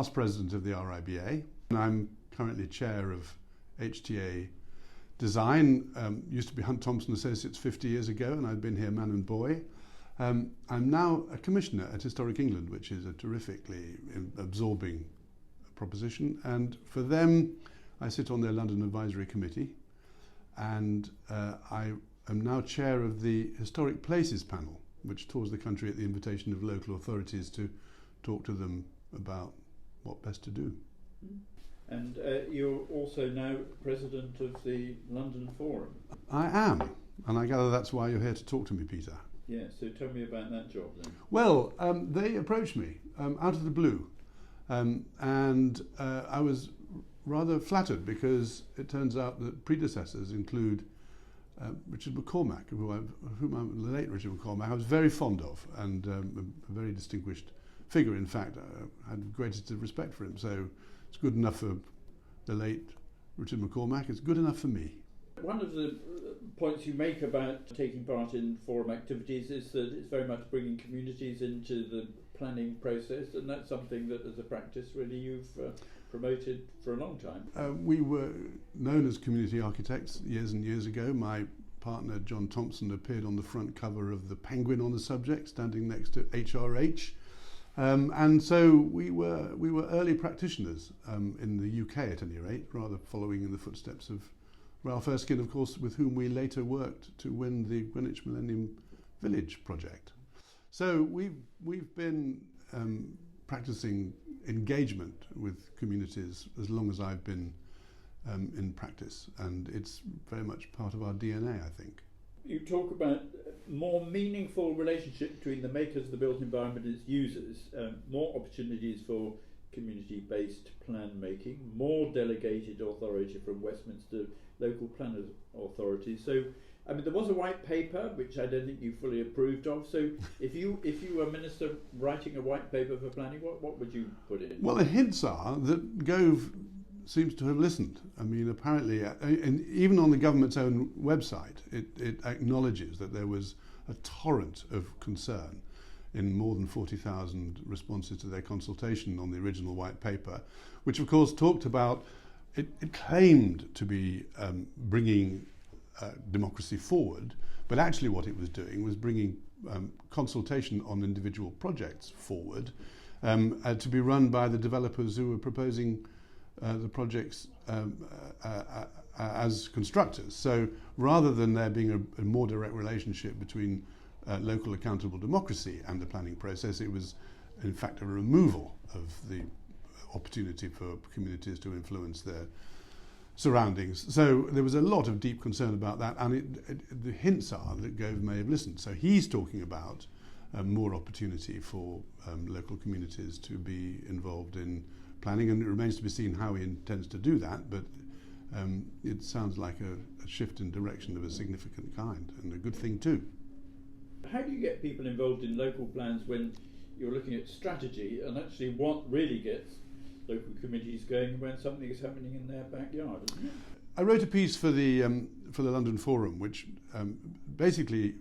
past president of the RIBA, and I'm currently chair of HTA Design. Used to be Hunt Thompson Associates 50 years ago, and I've been here man and boy. I'm now a commissioner at Historic England, which is a terrifically absorbing proposition, and for them I sit on their London Advisory Committee, and I am now chair of the Historic Places panel, which tours the country at the invitation of local authorities to talk to them about what best to do. And you're also now president of the London Forum. I am, and I gather that's why you're here to talk to me, Peter. Yeah, so tell me about that job then. Well, they approached me out of the blue, and I was rather flattered because it turns out that predecessors include Richard McCormack, the late Richard McCormack, I was very fond of, and a very distinguished figure. In fact, I had the greatest respect for him. So it's good enough for the late Richard McCormack. It's good enough for me. One of the points you make about taking part in forum activities is that it's very much bringing communities into the planning process, and that's something that, as a practice, really you've promoted for a long time. We were known as community architects years and years ago. My partner John Thompson appeared on the front cover of the Penguin on the subject, standing next to HRH. And so we were early practitioners in the UK, at any rate, rather following in the footsteps of Ralph Erskine, of course, with whom we later worked to win the Greenwich Millennium Village project. So we've been practicing engagement with communities as long as I've been in practice, and it's very much part of our DNA, I think. You talk about more meaningful relationship between the makers of the built environment and its users, more opportunities for community-based plan making, more delegated authority from Westminster local planners authorities. So, I mean, there was a white paper which I don't think you fully approved of. So, if you were a minister writing a white paper for planning, what would you put in? Well, the hints are that Gove seems to have listened. I mean, apparently, and even on the government's own website, it acknowledges that there was a torrent of concern in more than 40,000 responses to their consultation on the original white paper, which of course talked about, it claimed to be bringing democracy forward, but actually what it was doing was bringing consultation on individual projects forward to be run by the developers who were proposing the projects as constructors. So rather than there being a more direct relationship between local accountable democracy and the planning process, it was in fact a removal of the opportunity for communities to influence their surroundings. So there was a lot of deep concern about that, and the hints are that Gove may have listened. So he's talking about more opportunity for local communities to be involved in planning, and it remains to be seen how he intends to do that, but it sounds like a shift in direction of a significant kind, and a good thing too. How do you get people involved in local plans when you're looking at strategy, and actually what really gets local communities going when something is happening in their backyard, isn't it? I wrote a piece for the London Forum, which basically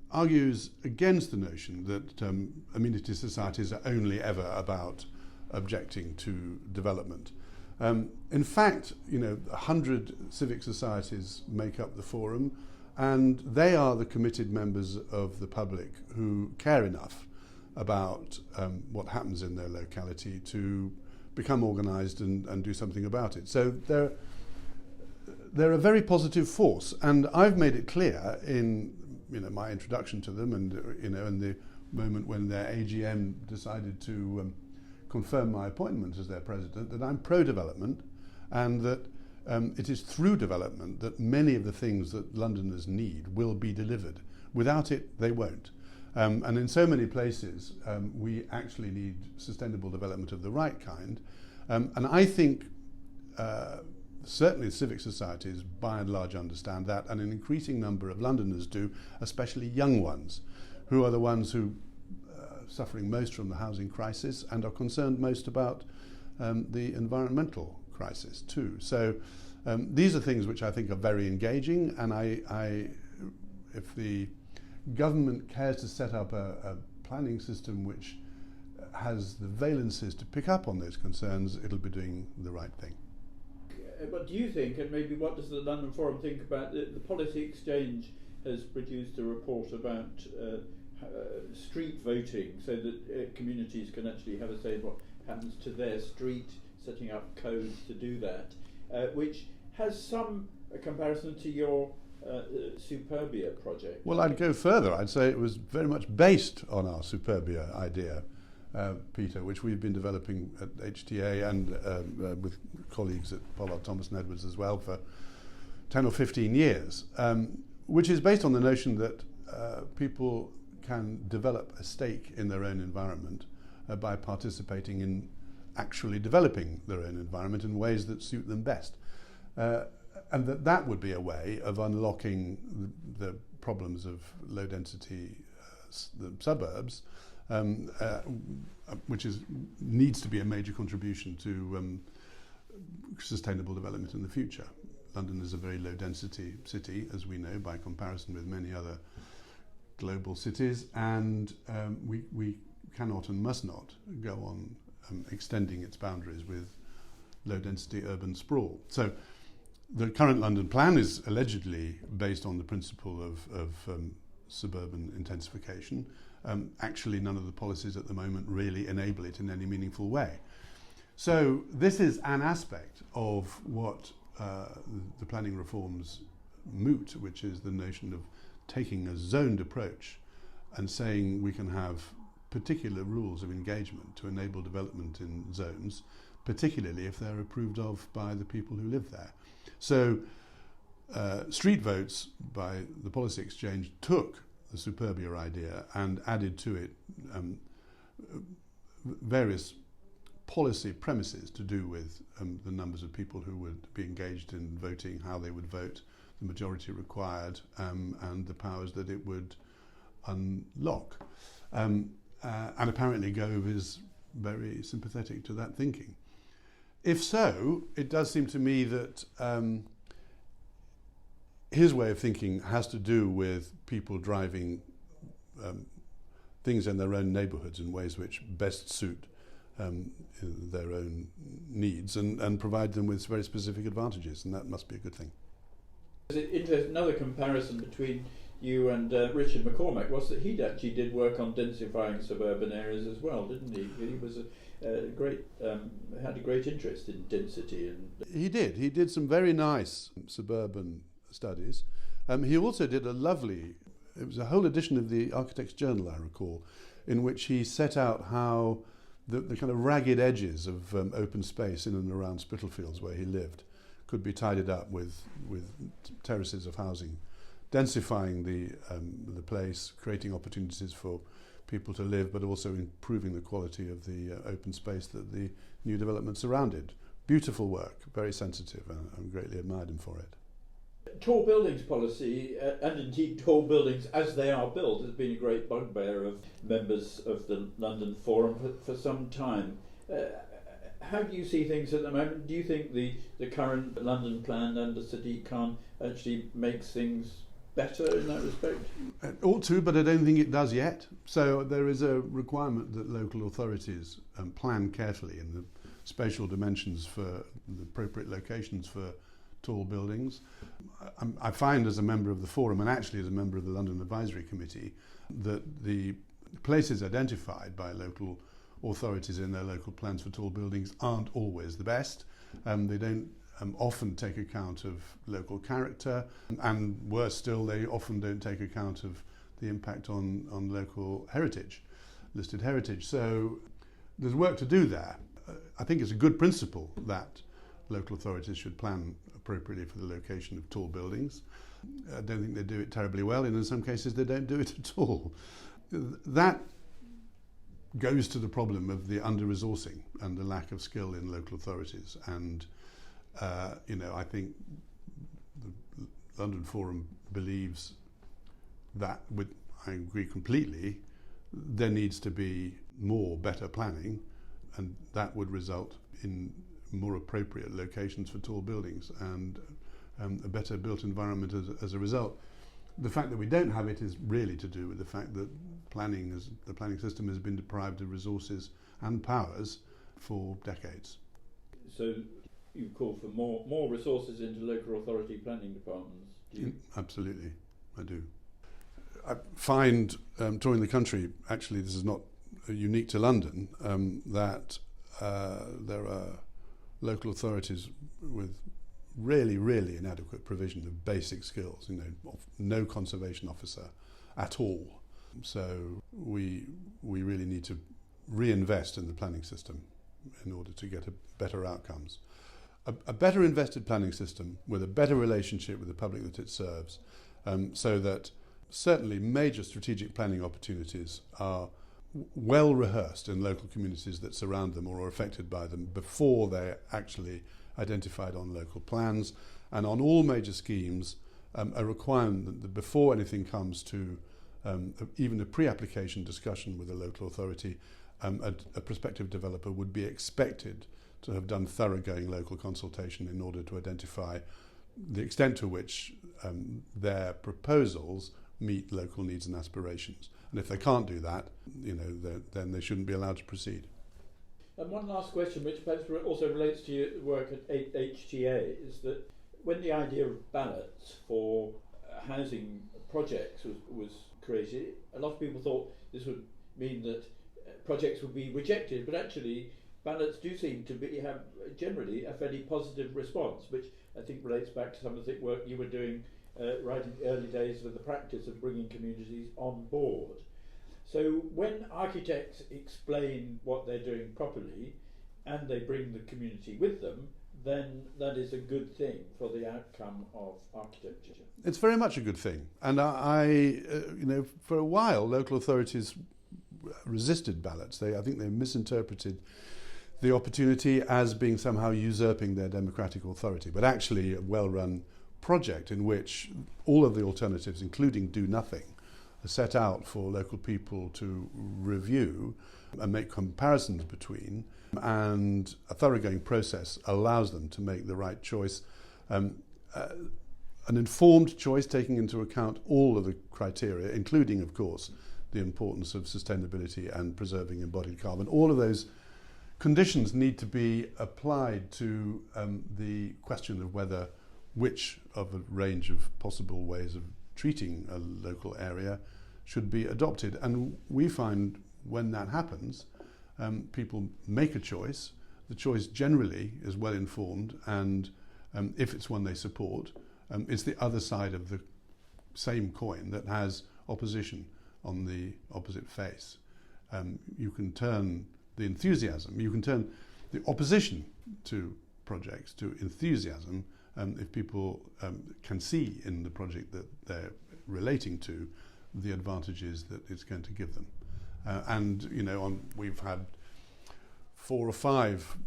argues against the notion that amenity societies are only ever about objecting to development. In fact, 100 civic societies make up the Forum, and they are the committed members of the public who care enough about what happens in their locality to become organised and do something about it. So they're a very positive force, and I've made it clear in my introduction to them, and in the moment when their AGM decided to confirm my appointment as their president, that I'm pro-development, and that it is through development that many of the things that Londoners need will be delivered. Without it, they won't. And in so many places, we actually need sustainable development of the right kind. And I think certainly civic societies by and large understand that, and an increasing number of Londoners do, especially young ones, who are the ones who are suffering most from the housing crisis and are concerned most about the environmental crisis too. So these are things which I think are very engaging, and if the government cares to set up a planning system which has the valences to pick up on those concerns, it'll be doing the right thing. What do you think, and maybe what does the London Forum think about the Policy Exchange has produced a report about street voting, so that communities can actually have a say in what happens to their street, setting up codes to do that, which has some comparison to your Superbia project. Well, I'd go further. I'd say it was very much based on our Superbia idea, Peter, which we've been developing at HTA and with colleagues at Pollard, Thomas and Edwards as well for 10 or 15 years, which is based on the notion that people can develop a stake in their own environment by participating in actually developing their own environment in ways that suit them best. And that would be a way of unlocking the problems of low density the suburbs, which needs to be a major contribution to sustainable development in the future. London is a very low density city, as we know, by comparison with many other global cities, and we cannot and must not go on extending its boundaries with low density urban sprawl. So the current London plan is allegedly based on the principle of suburban intensification. Actually, none of the policies at the moment really enable it in any meaningful way. So this is an aspect of what the planning reforms moot, which is the notion of taking a zoned approach and saying we can have particular rules of engagement to enable development in zones, particularly if they're approved of by the people who live there. So street votes by the Policy Exchange took the Superbia idea and added to it various policy premises to do with the numbers of people who would be engaged in voting, how they would vote, the majority required, and the powers that it would unlock. And apparently Gove is very sympathetic to that thinking. If so, it does seem to me that his way of thinking has to do with people driving things in their own neighbourhoods in ways which best suit their own needs and provide them with very specific advantages, and that must be a good thing. Another comparison between you and Richard McCormack was that he actually did work on densifying suburban areas as well, didn't he? He was had a great interest in density. And he did some very nice suburban studies. He also did it was a whole edition of the Architect's Journal, I recall, in which he set out how the kind of ragged edges of open space in and around Spitalfields, where he lived, could be tidied up with terraces of housing, densifying the place, creating opportunities for people to live, but also improving the quality of the open space that the new development surrounded. Beautiful work, very sensitive, and I'm greatly admired him for it. Tall buildings policy, and indeed tall buildings as they are built, has been a great bugbear of members of the London Forum for some time. How do you see things at the moment? Do you think the current London plan and the city can actually make things better in that respect? It ought to, but I don't think it does yet. So there is a requirement that local authorities plan carefully in the spatial dimensions for the appropriate locations for tall buildings. I find as a member of the Forum, and actually as a member of the London Advisory Committee, that the places identified by local authorities in their local plans for tall buildings aren't always the best. They don't often take account of local character, and worse still, they often don't take account of the impact on local heritage, listed heritage. So there's work to do there. I think it's a good principle that local authorities should plan appropriately for the location of tall buildings. I don't think they do it terribly well, and in some cases they don't do it at all. That goes to the problem of the under-resourcing and the lack of skill in local authorities. And I think the London Forum believes that, I agree completely, there needs to be better planning, and that would result in more appropriate locations for tall buildings and a better built environment as a result. The fact that we don't have it is really to do with the fact that the planning system has been deprived of resources and powers for decades. So you call for more resources into local authority planning departments? Absolutely, I do. I find touring the country, actually this is not unique to London, that there are local authorities with really, really inadequate provision of basic skills, no conservation officer at all. So we really need to reinvest in the planning system in order to get better outcomes. A better invested planning system with a better relationship with the public that it serves, so that certainly major strategic planning opportunities are well rehearsed in local communities that surround them or are affected by them before they're actually identified on local plans, and on all major schemes a requirement that before anything comes to even a pre-application discussion with a local authority, a prospective developer would be expected to have done thoroughgoing local consultation in order to identify the extent to which their proposals meet local needs and aspirations. And if they can't do that, then they shouldn't be allowed to proceed. And one last question, which perhaps also relates to your work at HTA, is that when the idea of ballots for housing projects was created, a lot of people thought this would mean that projects would be rejected, but actually ballots do seem to have generally a fairly positive response, which I think relates back to some of the work you were doing right in the early days of the practice of bringing communities on board. So when architects explain what they're doing properly and they bring the community with them, then that is a good thing for the outcome of architecture. It's very much a good thing. And I for a while, local authorities resisted ballots. I think they misinterpreted the opportunity as being somehow usurping their democratic authority, but actually a well-run project in which all of the alternatives, including do nothing, are set out for local people to review and make comparisons between, and a thoroughgoing process allows them to make the right choice, an informed choice taking into account all of the criteria, including, of course, the importance of sustainability and preserving embodied carbon. All of those conditions need to be applied to the question of which of a range of possible ways of treating a local area should be adopted. And we find when that happens, people make a choice. The choice generally is well informed, and if it's one they support, it's the other side of the same coin that has opposition on the opposite face. You can turn the enthusiasm, you can turn the opposition to projects to enthusiasm if people can see in the project that they're relating to the advantages that it's going to give them. We've had 4 or 5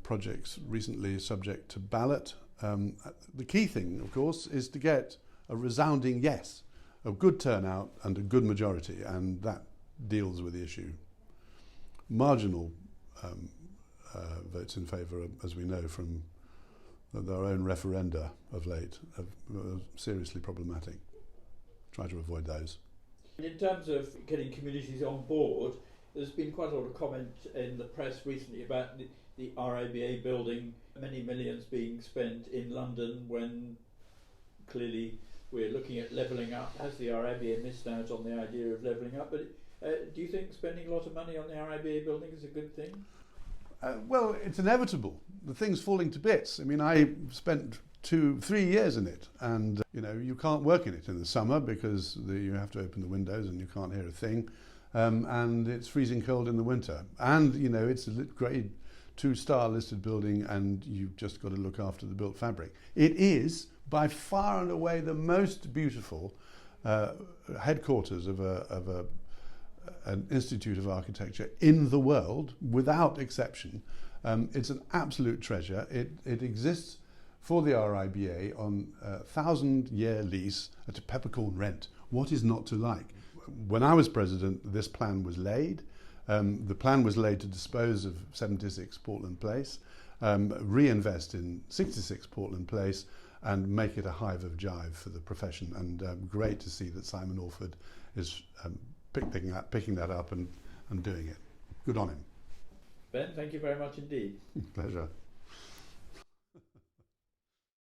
projects recently subject to ballot. The key thing, of course, is to get a resounding yes, a good turnout and a good majority, and that deals with the issue. Marginal votes in favour, as we know from their own referenda of late, are seriously problematic. Try to avoid those. In terms of getting communities on board, there's been quite a lot of comment in the press recently about the RIBA building, many millions being spent in London when clearly we're looking at levelling up. Has the RIBA missed out on the idea of levelling up? But do you think spending a lot of money on the RIBA building is a good thing? Well, it's inevitable. The thing's falling to bits. I mean, I spent 2-3 years in it, and you can't work in it in the summer because you have to open the windows and you can't hear a thing, and it's freezing cold in the winter, and it's a grade 2-star listed building, and you've just got to look after the built fabric. It is by far and away the most beautiful headquarters of an institute of architecture in the world, without exception. It's an absolute treasure. It exists for the RIBA on a 1,000-year lease at a peppercorn rent. What is not to like? When I was president, this plan was laid. The plan was laid to dispose of 76 Portland Place, reinvest in 66 Portland Place, and make it a hive of jive for the profession. And great to see that Simon Orford is picking that up and doing it. Good on him. Ben, thank you very much indeed. Pleasure.